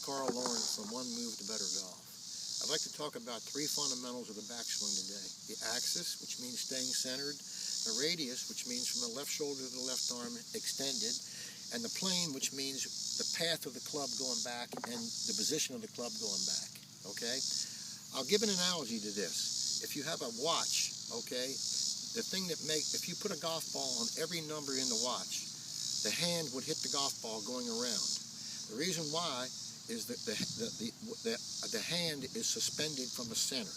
Carl Lohren from One Move to Better Golf. I'd like to talk about three fundamentals of the backswing today. The axis, which means staying centered, the radius, which means from the left shoulder to the left arm extended, and the plane, which means the path of the club going back and the position of the club going back, okay? I'll give an analogy to this. If you have a watch, okay, the thing that if you put a golf ball on every number in the watch, the hand would hit the golf ball going around. The reason why is that the hand is suspended from the center.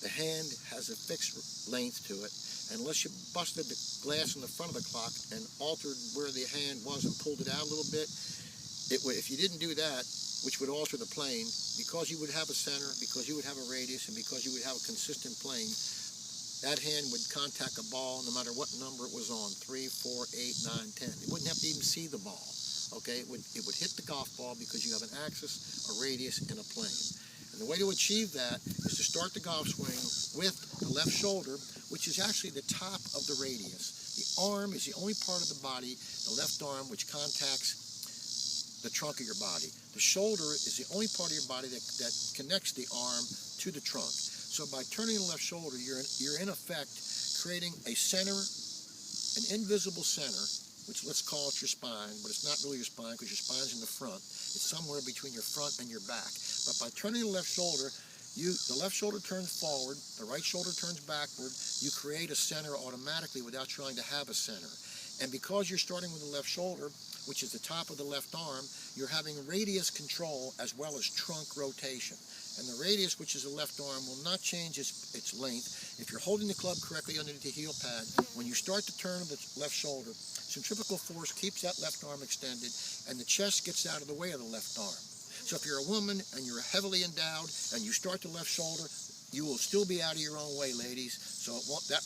The hand has a fixed length to it, and unless you busted the glass in the front of the clock and altered where the hand was and pulled it out a little bit, if you didn't do that, which would alter the plane, because you would have a center, because you would have a radius, and because you would have a consistent plane, that hand would contact a ball no matter what number it was on, 3, 4, 8, 9, 10. It wouldn't have to even see the ball. Okay, it would hit the golf ball because you have an axis, a radius, and a plane. And the way to achieve that is to start the golf swing with the left shoulder, which is actually the top of the radius. The arm is the only part of the body, the left arm, which contacts the trunk of your body. The shoulder is the only part of your body that connects the arm to the trunk. So by turning the left shoulder, you're in effect creating a center, an invisible center, which let's call it your spine, but it's not really your spine because your spine's in the front. It's somewhere between your front and your back. But by turning the left shoulder, the left shoulder turns forward, the right shoulder turns backward, you create a center automatically without trying to have a center. And because you're starting with the left shoulder, which is the top of the left arm, you're having radius control as well as trunk rotation. And the radius, which is the left arm, will not change its length. If you're holding the club correctly underneath the heel pad, when you start to turn the left shoulder, centrifugal force keeps that left arm extended, and the chest gets out of the way of the left arm. So if you're a woman and you're heavily endowed and you start the left shoulder, you will still be out of your own way, ladies. So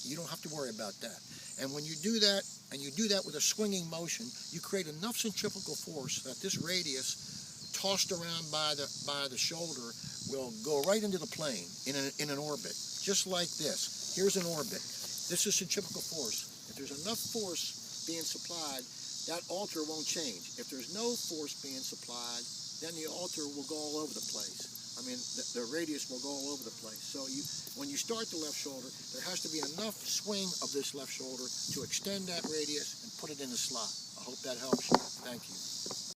you don't have to worry about that. And when you do that, and you do that with a swinging motion, you create enough centrifugal force that this radius, tossed around by the shoulder, will go right into the plane in an orbit, just like this. Here's an orbit. This is centrifugal force. If there's enough force being supplied, that altar won't change. If there's no force being supplied, then the altar will go all over the place. I mean, the radius will go all over the place. So when you start the left shoulder, there has to be enough swing of this left shoulder to extend that radius and put it in the slot. I hope that helps you. Thank you.